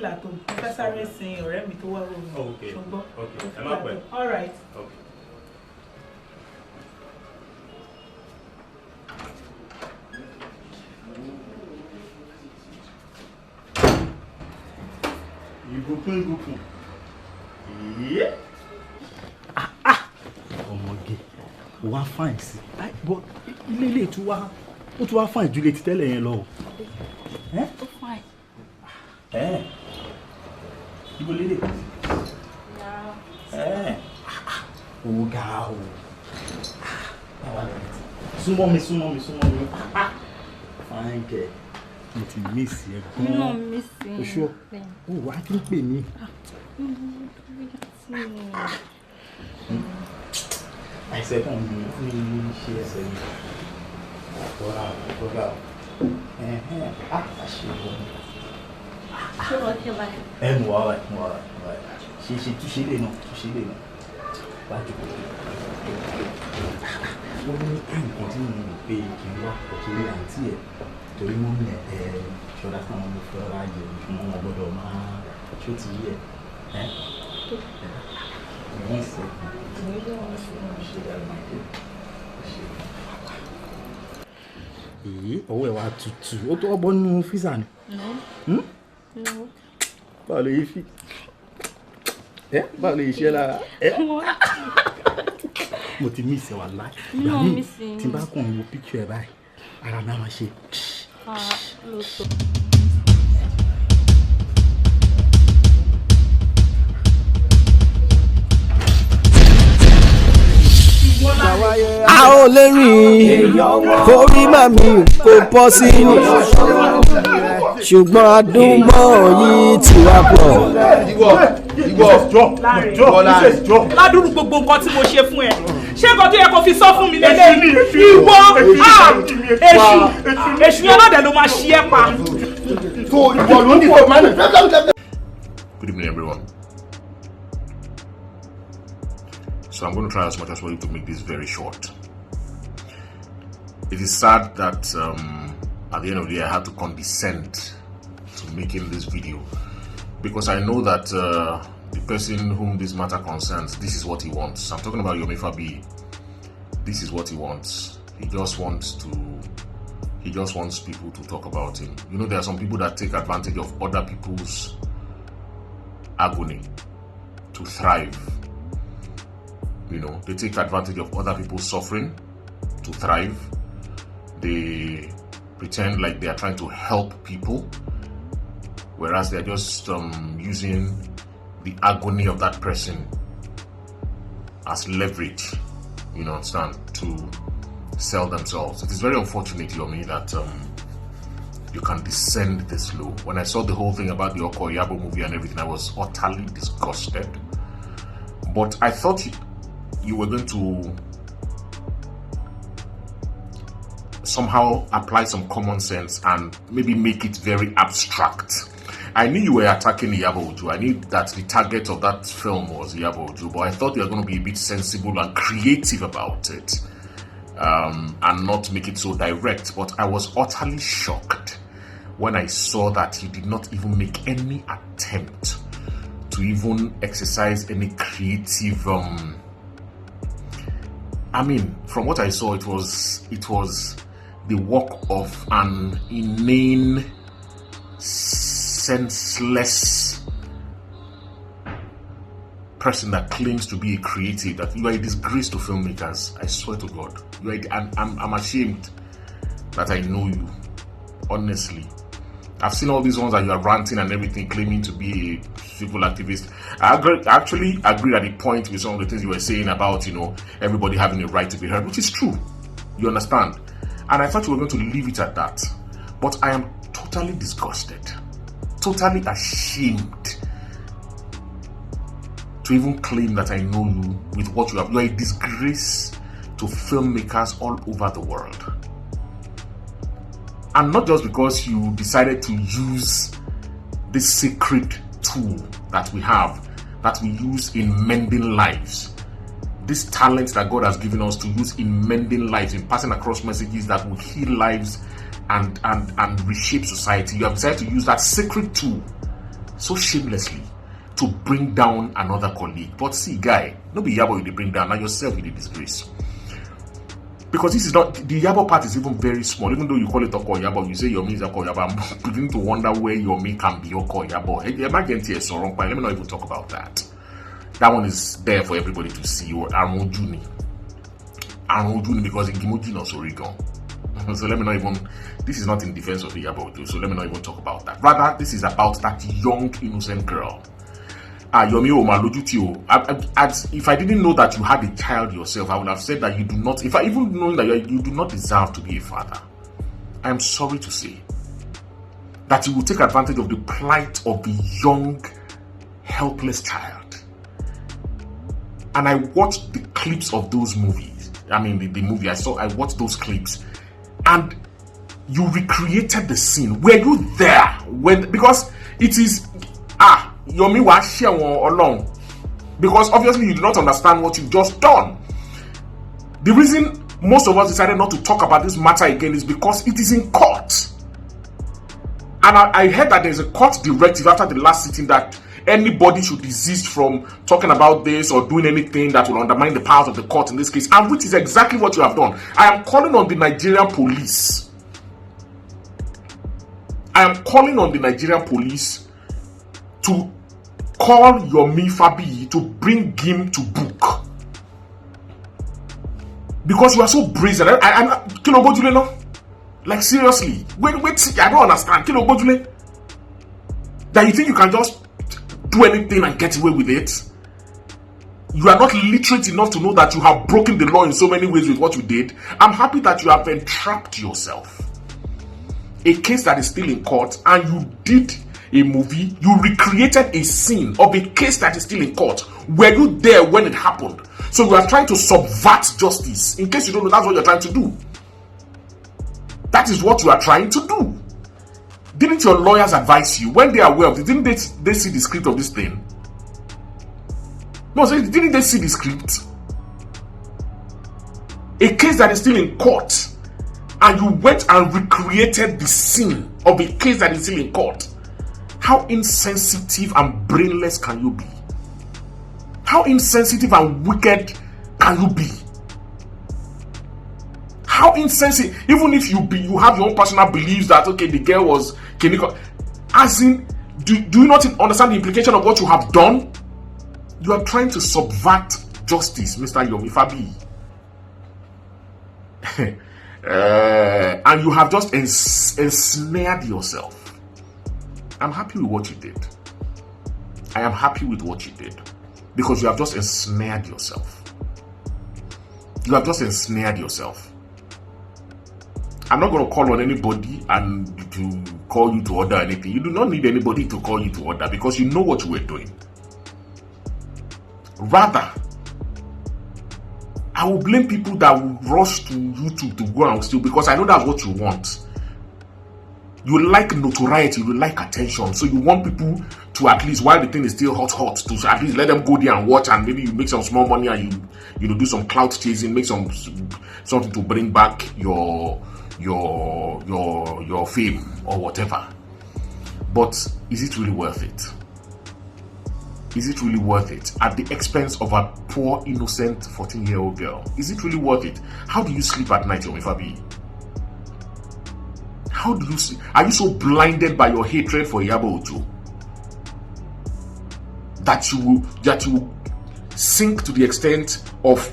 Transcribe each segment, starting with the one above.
fìlà tó fẹ́ sáré sin ọ̀rẹ́ mi tó wá wò mí. Okay. Okay. Am I well? All right. Okay. Ìgúnkún. Yeah. Ọmọge, wá fine sí. But ilé tún wá, ó tún wá fine ju lè ti tẹ́lẹ̀ yẹn lọ. Ó fine. Ibo lele. Ó ga o. Súnmọ́ mi. Fine kẹ̀. Mo ti miss ẹ gan. Mi náà miss ẹ. O sure? O wá kí n pè mí. Àìsàn kan ní ṣe ẹsẹ̀ mi. Bọ́lá. Àṣìwò. Ṣé wọ́n kí báyìí? Mo wá. Túṣe lè náà. Wá jókòó. Wọ́n ní nǹkan tí mo rò pé kí n wá pọ̀ torí àǹtí ẹ̀ torí mọ́ mi ṣọ́dá fún àwọn olùfẹ́ ọ̀rá yẹ̀ fún wọn gbọ́dọ̀ máa ṣó ti yẹ. Ọwọ́ ẹ̀ wá tutù ó tó ọbọ̀ nínú físà ni. Báwo lè yí fi? Báwo lè ṣe lára? Mo ti mí ìṣẹ̀wà láì. Ìgbà míì tí n bá kàn wo píkṣọ ẹ̀ báyìí ara mi á máa ṣe. A ò lè rìn kórí màmí kò bọ́ sí ṣùgbọ́n adúmọ̀ yìí ti wá pọ̀. Ládùúrú gbogbo nǹkan tí mo ṣe fún ẹ ṣé nǹkan tó yẹ kó fi sọ fún mi lélẹ́yìn ìwọ èṣù yẹn náà dẹ̀ ló máa ṣí ẹ pa. Good evening, everyone. So I'm going to try as much as possible to make this very short. It is sad that at the end of the day I had to condescend to making this video because I know that the person whom this matter concerns, this is what he wants. I'm talking about Yomi Fabiyi. This is what he wants. He just wants people to talk about him. You know, there are some people that take advantage of other people's agony to thrive. You know, they take advantage of other people's suffering to thrive. They pretend like they are trying to help people, whereas they're just using the agony of that person as leverage, you know, understand, to sell themselves. It is very unfortunate, Yomi, that you can descend this low. When I saw the whole thing about the iyabo movie and everything, I was utterly disgusted. But I thought you were going to somehow apply some common sense and maybe make it very abstract. I knew you were attacking Iyabo. I knew that the target of that film was Iyabo, but I thought you were going to be a bit sensible and creative about it, and not make it so direct. But I was utterly shocked when I saw that you did not even make any attempt to even exercise any creative I mean, from what I saw, it was the work of an inane, senseless person that claims to be a creative. That you are a disgrace to filmmakers. I swear to God, I'm ashamed that I know you. Honestly, I've seen all these ones that you are ranting and everything, claiming to be a civil activist. I actually agree at the point with some of the things you were saying about, you know, everybody having a right to be heard, which is true. You understand? And I thought you were going to leave it at that. But I am totally disgusted, totally ashamed to even claim that I know you with what you have. You are a disgrace to filmmakers all over the world. And not just because you decided to use this sacred tool that we have, that we use in mending lives. This talent that God has given us to use in mending lives, in passing across messages that will heal lives and reshape society. You have decided to use that sacred tool so shamelessly to bring down another colleague. But see, guy, no be iyabo you bring down, now yourself you disgrace. Because this is not, the iyabo part is even very small. Even though you call it oko iyabo, you say yomi is oko iyabo, I'm beginning to wonder where yomi can be oko iyabo. Let me not even talk about that. That one is there for everybody to see. Or Armojuni, because in Gimoji not Oregon. So let me not even, this is not in defense of the iyabo, so let me not even talk about that. Rather, this is about that young innocent girl. Yomi if I didn't know that you had a child yourself, I would have said that you do not, if I even knowing that you do not deserve to be a father. I am sorry to say that you will take advantage of the plight of the young, helpless child. And I watched the clips of those movies. I mean, the movie I watched those clips, and you recreated the scene. Were you there when? Because it is Yomi was share along, because obviously you do not understand what you've just done. The reason most of us decided not to talk about this matter again is because it is in court. And I heard that there's a court directive after the last sitting that anybody should desist from talking about this or doing anything that will undermine the powers of the court in this case, and which is exactly what you have done. I am calling on the Nigerian police. To call Yomi Fabiyi to bring him to book, because you are so brazen. Like seriously, wait, I don't understand. That you think you can just do anything and get away with it? You are not literate enough to know that you have broken the law in so many ways with what you did. I'm happy that you have entrapped yourself. A case that is still in court, and you did a movie, you recreated a scene of a case that is still in court. Were you there when it happened? So you are trying to subvert justice. In case you don't know, that's what you're trying to do. That is what you are trying to do. Didn't your lawyers advise you when they are aware of it? Didn't they see the script of this thing? No, so didn't they see the script? A case that is still in court, and you went and recreated the scene of a case that is still in court. How insensitive and brainless can you be? How insensitive and wicked can you be? How insensitive, even if you have your own personal beliefs that okay, the girl was clinical, as in, do you not understand the implication of what you have done? You are trying to subvert justice, Mr. Yomi Fabiyi. And you have just ensnared yourself. I'm happy with what you did. I am happy with what you did, because you have just ensnared yourself. You have just ensnared yourself. I'm not going to call on anybody and to call you to order anything. You do not need anybody to call you to order, because you know what you were doing. Rather, I will blame people that will rush to YouTube to go and steal, because I know that's what you want. You like notoriety, you like attention, so you want people to, at least while the thing is still hot, to at least let them go there and watch, and maybe you make some small money and you do some clout chasing, make something to bring back your fame or whatever. But is it really worth it? Is it really worth it at the expense of a poor, innocent 14-year-old girl? Is it really worth it? How do you sleep at night, Yomi Fabiyi? How do you sleep? Are you so blinded by your hatred for Iyabo Ojo that you will sink to the extent of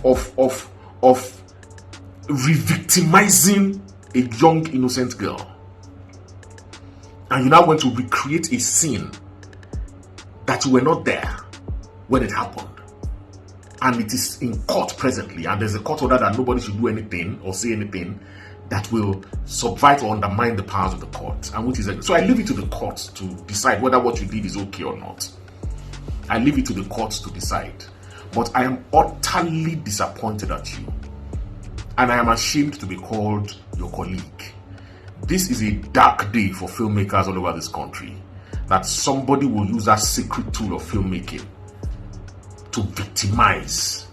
re-victimizing a young, innocent girl? And you now want to recreate a scene that you were not there when it happened, and it is in court presently, and there's a court order that nobody should do anything or say anything that will subvert or undermine the powers of the court, and which is so I leave it to the courts to decide whether what you did is okay or not. I leave it to the courts to decide. But I am utterly disappointed at you, and I am ashamed to be called your colleague. This is a dark day for filmmakers all over this country, that somebody will use that sacred tool of filmmaking to victimize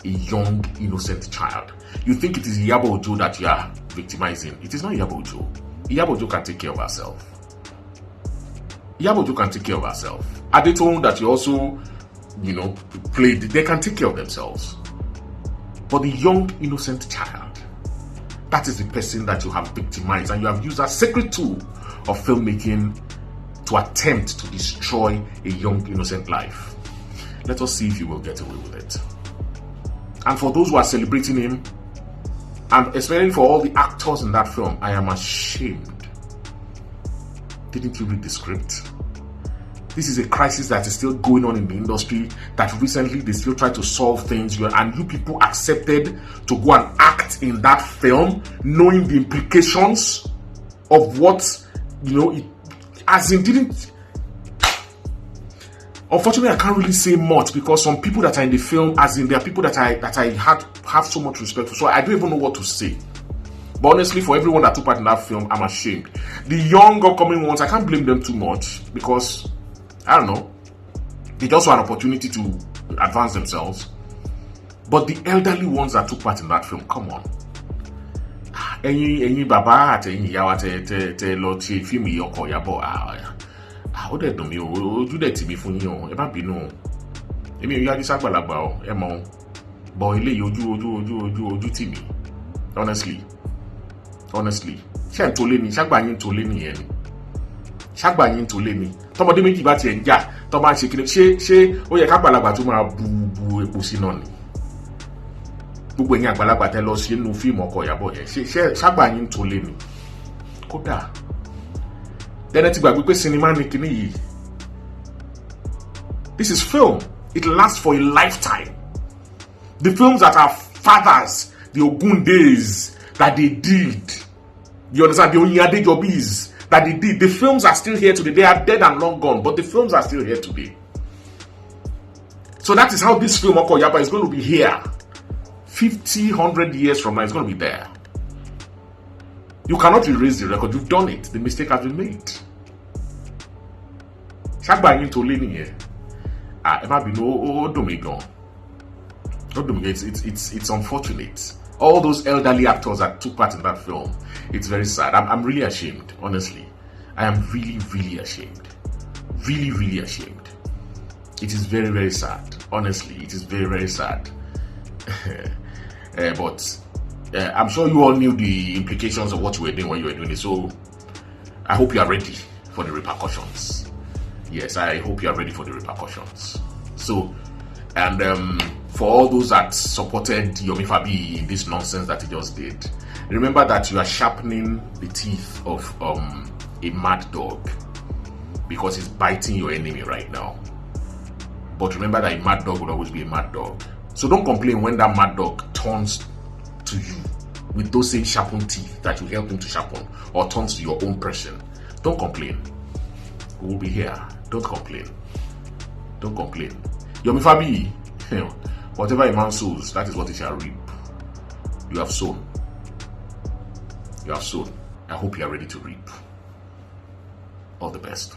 a young, innocent child. You think it is Iyabo Ojo that you are victimizing. It is not Iyabo Ojo. Iyabo Ojo can take care of herself. Iyabo can take care of herself. Adetone that you also, played, they can take care of themselves. But the young, innocent child, that is the person that you have victimized, and you have used a sacred tool of filmmaking to attempt to destroy a young, innocent life. Let us see if you will get away with it. And for those who are celebrating him, and especially for all the actors in that film, I am ashamed. Didn't you read the script? This is a crisis that is still going on in the industry, that recently they still try to solve things, and you people accepted to go and act in that film, knowing the implications of what, Unfortunately, I can't really say much because some people that are in the film, there are people that I have so much respect for, so I don't even know what to say. But honestly, for everyone that took part in that film, I'm ashamed. The young upcoming ones, I can't blame them too much because, I don't know, they just want an opportunity to advance themselves. But the elderly ones that took part in that film, come on. Ẹ̀yin bàbá àti ẹ̀yin ìyá wa tẹ lọ ṣe fíìmù yìí ọkọ Iyabo, ó dẹ̀ dùn mí o, ojú dẹ̀ tì mí fún yín o, ẹ má bínú o. Èmi ò yájú ságbàlagbà o, ẹ mọ̀ o. But eléyìí ojú tì mí. Honestly. Ṣé ń tolé ni? Ṣágbà yín tolé nìyẹn ni? Ṣágbà yín tolé ni? Tọmọdé méjì bá tiẹ̀ ń jà, tọ́ máa ń ṣe kíni, ṣé ó yẹ kágbàlagbà tó máa bu epo sí náà ni? Gbogbo ẹ̀yin àgbàlagbà tẹ́ lọ sí inú fíìmù ọkọ Iyabo yẹn, ṣágbà yín tolé ni? Kódà dẹ́nẹ́ ti gbàgbé pé sinimá ni kíní yìí. This is film. It lasts for a lifetime. The films that our fathers, the Ogun days, that they did, you understand, the Onyadejobis that they did, the films are still here today. They are dead and long gone, but the films are still here today. So that is how this film Oko Iyabo is going to be here. 50, 100 years from now, it's going to be there. You cannot erase the record. You've done it. The mistake has been made. Ṣágbà yín tó lé nìyẹn. Ẹ má bínú, ó dùn mí gan. It's unfortunate. All those elderly actors that took part in that film, it's very sad. I'm really ashamed, honestly. I am really, really ashamed. Really, really ashamed. It is very, very sad. Honestly, it is very, very sad. But I'm sure you all knew the implications of what you were doing when you were doing it. So I hope you are ready for the repercussions. Yes, I hope you are ready for the repercussions. So, and for all those that supported Yomi Fabiyi in this nonsense that he just did, remember that you are sharpening the teeth of a mad dog because he's biting your enemy right now. But remember that a mad dog will always be a mad dog. So don't complain when that mad dog turns to you with those same sharpened teeth that you helped him to sharpen, or turns to your own person. Don't complain. We will be here. Don't complain. Don't complain. Yomi Fabiyi, whatever a man sows, that is what he shall reap. You have sown. You have sown. I hope you are ready to reap. All the best.